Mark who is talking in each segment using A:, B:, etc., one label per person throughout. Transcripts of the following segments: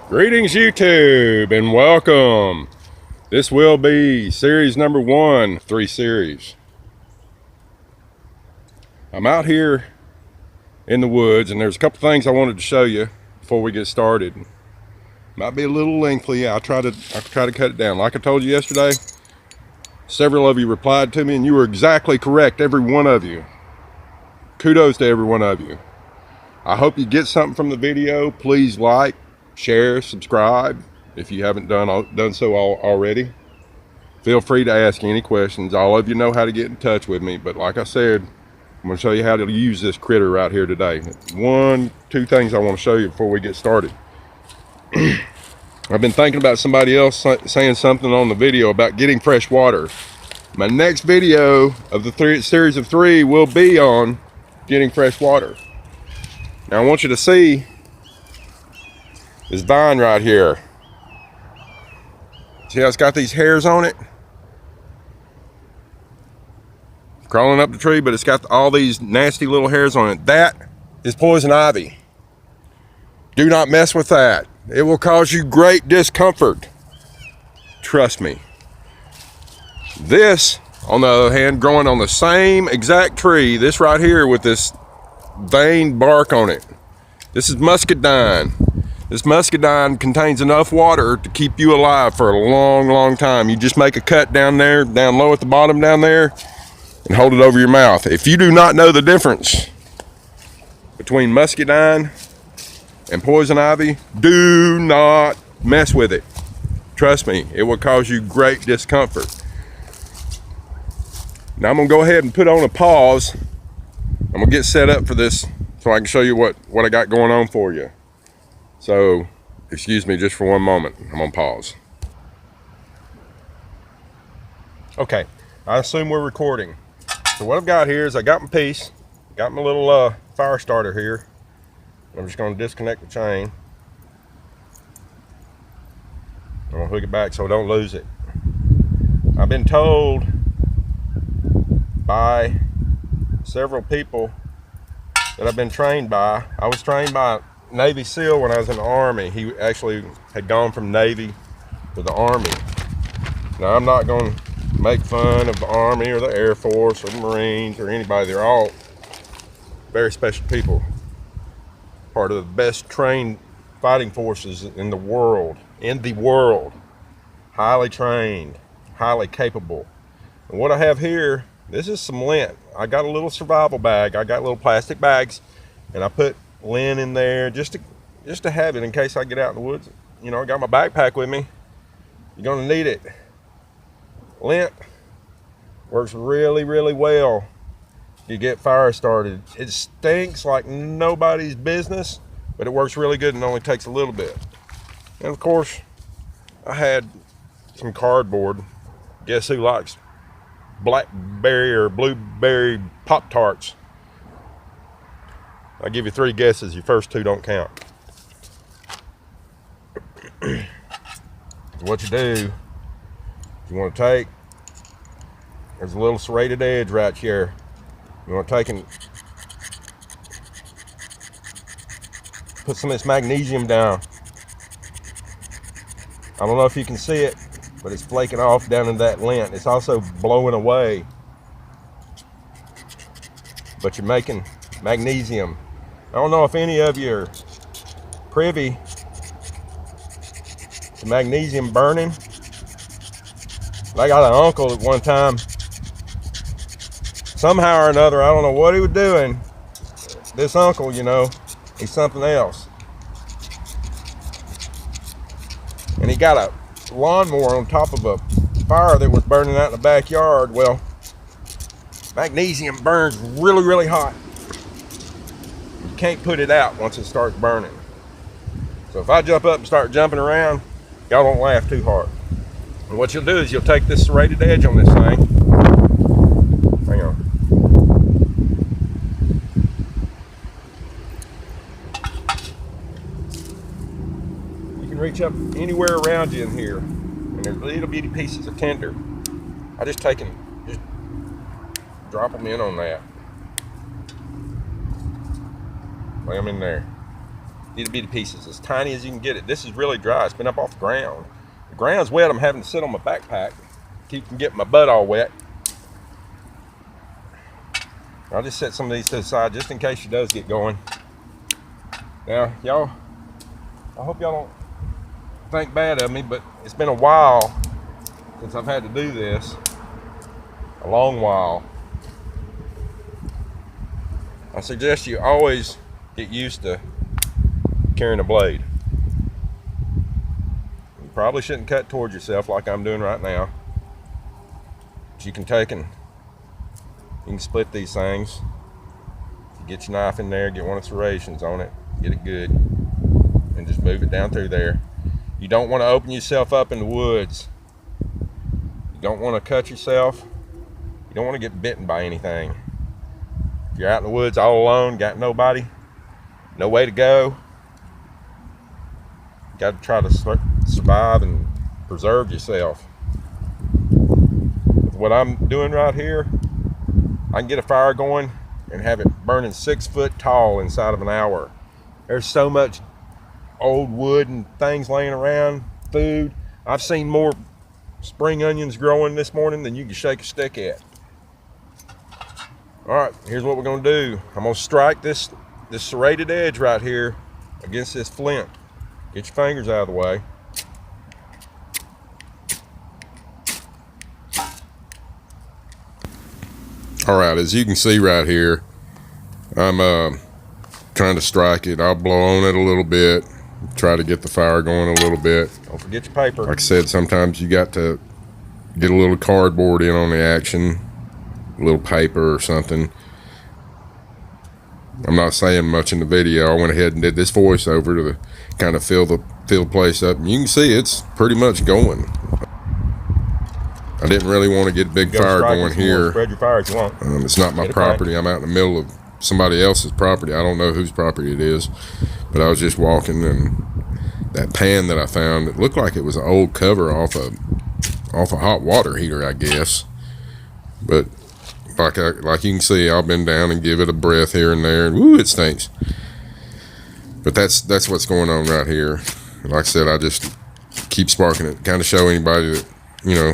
A: Greetings YouTube and welcome. This will be series number 1, 3 series. I'm out here in the woods and there's a couple things I wanted to show you before we get started. Might be a little lengthy. I'll try to cut it down. Like I told you yesterday, several of you replied to me and you were exactly correct, every one of you. Kudos to every one of you. I hope you get something from the video. Please like, share, subscribe if you haven't done so already. Feel free to ask any questions. All of you know how to get in touch with me, but like I said, I'm going to show you how to use this critter right here today. Two things I want to show you before we get started. I've been thinking about somebody else saying something on the video about getting fresh water. My next video of the series of 3 will be on getting fresh water. Now I want you to see this vine right here. See how it's got these hairs on it? Crawling up the tree, but it's got all these nasty little hairs on it. That is poison ivy. Do not mess with that. It will cause you great discomfort. Trust me. This, on the other hand, growing on the same exact tree, this right here with this veined bark on it. This is muscadine. This muscadine contains enough water to keep you alive for a long, long time. You just make a cut down there, down low at the bottom down there, and hold it over your mouth. If you do not know the difference between muscadine and poison ivy, do not mess with it. Trust me, it will cause you great discomfort. Now I'm gonna go ahead and put on a pause. I'm gonna get set up for this so I can show you what I got going on for you. So, excuse me just for one moment. I'm on pause. Okay, I assume we're recording. So what I've got here is I got my piece, got my little fire starter here. I'm just going to disconnect the chain. I'm going to hook it back so I don't lose it. I've been told by several people that I've been trained by. I was trained by Navy SEAL when I was in the Army. He actually had gone from Navy to the Army. Now I'm not going to make fun of the Army or the Air Force or the Marines or anybody. They're all very special people. Part of the best trained fighting forces in the world. Highly trained, highly capable. And what I have here, this is some lint. I got a little survival bag. I got little plastic bags and I put lint in there just to have it in case I get out in the woods. You know, I got my backpack with me. You're gonna need it. Lint works really, really well to get fire started. It stinks like nobody's business, but it works really good and only takes a little bit. And of course, I had some cardboard. Guess who likes blackberry or blueberry Pop-Tarts? I'll give you 3 guesses. Your first 2 don't count. What you do, you want to take, there's a little serrated edge right here. You want to take and put some of this magnesium down. I don't know if you can see it, but it's flaking off down in that lint. It's also blowing away. But you're making magnesium. I don't know if any of you are privy to magnesium burning. I got an uncle at one time, somehow or another, I don't know what he was doing. This uncle, you know, he's something else. And he got a lawnmower on top of a fire that was burning out in the backyard. Well, magnesium burns really, really hot. Can't put it out once it starts burning. So if I jump up and start jumping around, y'all don't laugh too hard. And what you'll do is you'll take this serrated edge on this thing. Hang on. You can reach up anywhere around you in here, and there's little bitty pieces of tinder. I just take and just drop them in on that. Lay them in there. itty bitty pieces, as tiny as you can get it. This is really dry. It's been up off the ground. The ground's wet. I'm having to sit on my backpack, keep from getting my butt all wet. I'll just set some of these to the side just in case she does get going. Now, y'all, I hope y'all don't think bad of me, but it's been a while since I've had to do this. A long while. I suggest you always get used to carrying a blade. You probably shouldn't cut towards yourself like I'm doing right now. But you can take and you can split these things. You get your knife in there, get one of the serrations on it, get it good, and just move it down through there. You don't want to open yourself up in the woods. You don't want to cut yourself. You don't want to get bitten by anything. If you're out in the woods all alone, got nobody, no way to go, you got to try to survive and preserve yourself. What I'm doing right here, I can get a fire going and have it burning 6 foot tall inside of an hour. There's so much old wood and things laying around, food. I've seen more spring onions growing this morning than you can shake a stick at. All right, here's what we're gonna do. I'm gonna strike this serrated edge right here against this flint. Get your fingers out of the way. All right, as you can see right here, I'm trying to strike it. I'll blow on it a little bit, try to get the fire going a little bit. Don't forget your paper. Like I said, sometimes you got to get a little cardboard in on the action, a little paper or something. I'm not saying much in the video. I went ahead and did this voiceover to kind of fill the place up. And you can see it's pretty much going. I didn't really want to get a big fire going here.
B: Spread your fire if you want.
A: It's not my property. I'm out in the middle of somebody else's property. I don't know whose property it is, but I was just walking, and that pan that I found, it looked like it was an old cover off a hot water heater, I guess. But like you can see, I've been down and give it a breath here and there, and woo, it stinks. But that's what's going on right here. Like I said, I just keep sparking it, kind of show anybody that, you know,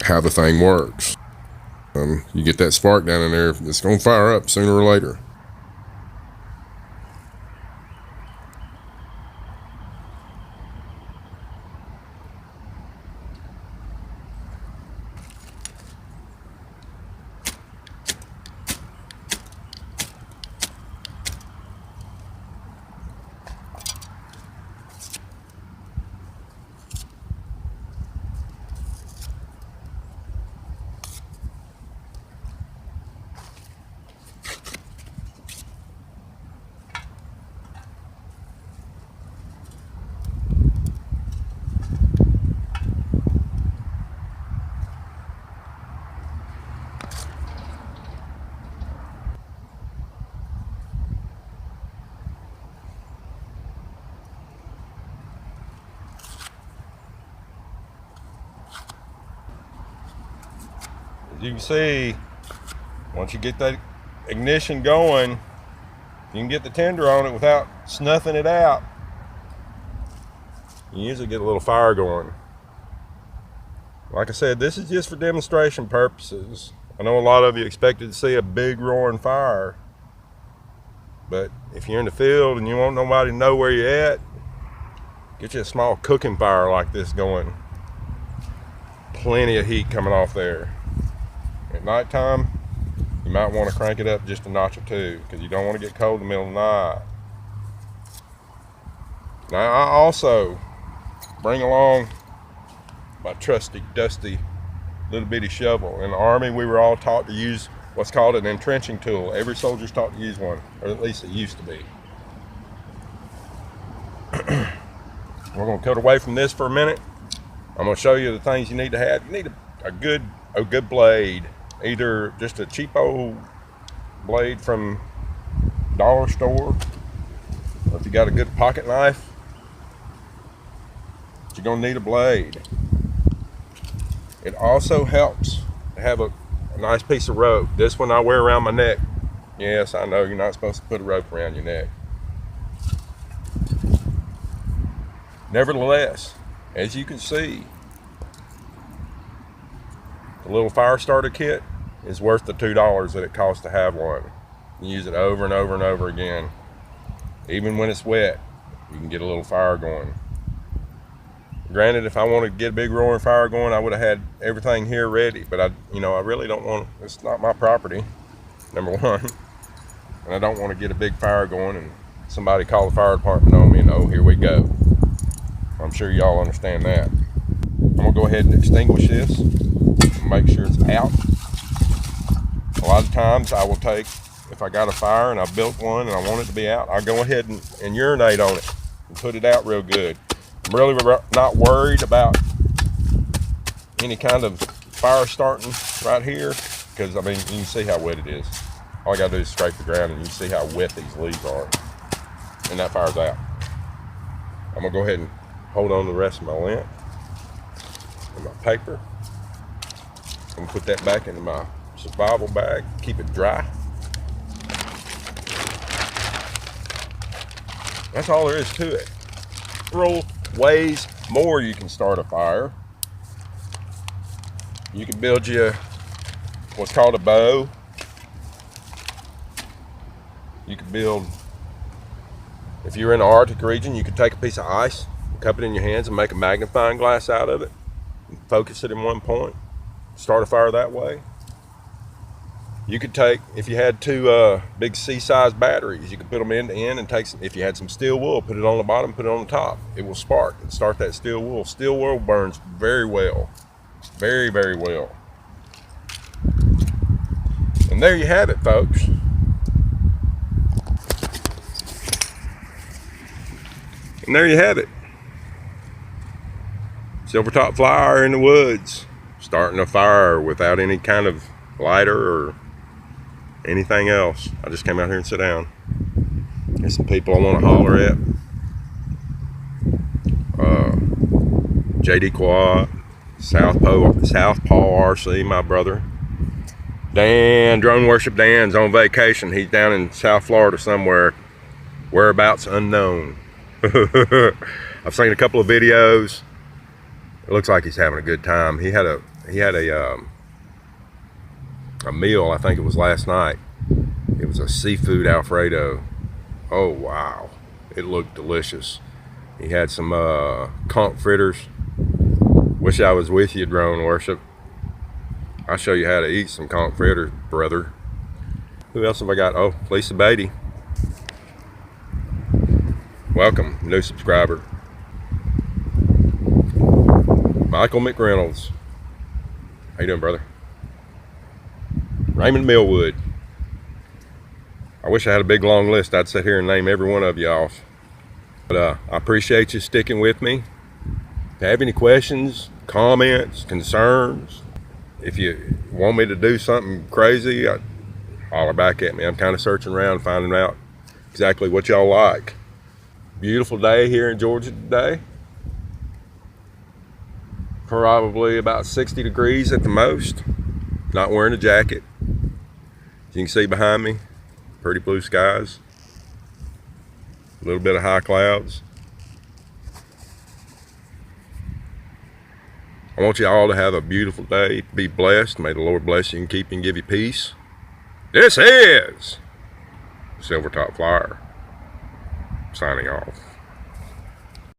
A: how the thing works. You get that spark down in there, it's gonna fire up sooner or later.
B: As you can see, once you get that ignition going, you can get the tinder on it without snuffing it out. You usually get a little fire going. Like I said, this is just for demonstration purposes. I know a lot of you expected to see a big roaring fire, but if you're in the field and you want nobody to know where you're at, get you a small cooking fire like this going. Plenty of heat coming off there. At nighttime, you might want to crank it up just a notch or two, because you don't want to get cold in the middle of the night. Now, I also bring along my trusty, dusty, little bitty shovel. In the Army, we were all taught to use what's called an entrenching tool. Every soldier's taught to use one, or at least it used to be. We're going to cut away from this for a minute. I'm going to show you the things you need to have. You need a good blade. Either just a cheap old blade from dollar store, or if you got a good pocket knife, you're gonna need a blade. It also helps to have a nice piece of rope. This one I wear around my neck. Yes, I know you're not supposed to put a rope around your neck.
A: Nevertheless, as you can see, the little fire starter kit is worth the $2 that it costs to have one. You use it over and over and over again. Even when it's wet, you can get a little fire going. Granted, if I wanted to get a big roaring fire going, I would have had everything here ready, but I really don't want, it's not my property, number one. And I don't want to get a big fire going and somebody call the fire department on me and oh, here we go. I'm sure y'all understand that. I'm gonna go ahead and extinguish this and make sure it's out. A lot of times I will take, if I got a fire and I built one and I want it to be out, I'll go ahead and urinate on it and put it out real good. I'm really not worried about any kind of fire starting right here because, I mean, you can see how wet it is. All I gotta do is scrape the ground and you can see how wet these leaves are. And that fire's out. I'm gonna go ahead and hold on to the rest of my lint and my paper. I'm gonna put that back into my survival bag, keep it dry. That's all there is to it. Several ways more you can start a fire. You can build you what's called a bow. You can build, if you're in the Arctic region, you could take a piece of ice, cup it in your hands and make a magnifying glass out of it and focus it in one point. Start a fire that way. You could take, if you had two big C-sized batteries, you could put them end to end and take some, if you had some steel wool, put it on the bottom, put it on the top. It will spark and start that steel wool. Steel wool burns very well. Very, very well. And there you have it, folks. And there you have it. SilverTopFlyer in the woods, starting a fire without any kind of lighter or anything else. I just came out here and sat down. There's some people I want to holler at. JD Quad, Southpaw RC, my brother. Dan, Drone Worship Dan's on vacation. He's down in South Florida somewhere, whereabouts unknown. I've seen a couple of videos. It looks like he's having a good time. He had a meal, I think it was last night. It was a seafood Alfredo. Oh wow, it looked delicious. He had some conch fritters. Wish I was with you, Drone Worship. I'll show you how to eat some conch fritters, brother. Who else have I got? Oh, Lisa Beatty. Welcome, new subscriber. Michael McReynolds. How you doing, brother? Raymond Millwood. I wish I had a big long list. I'd sit here and name every one of you off. But I appreciate you sticking with me. If you have any questions, comments, concerns, if you want me to do something crazy, holler back at me. I'm kind of searching around, finding out exactly what y'all like. Beautiful day here in Georgia today. Probably about 60 degrees at the most. Not wearing a jacket. As you can see behind me, pretty blue skies. A little bit of high clouds. I want you all to have a beautiful day. Be blessed. May the Lord bless you and keep you and give you peace. This is SilverTopFlyer signing off.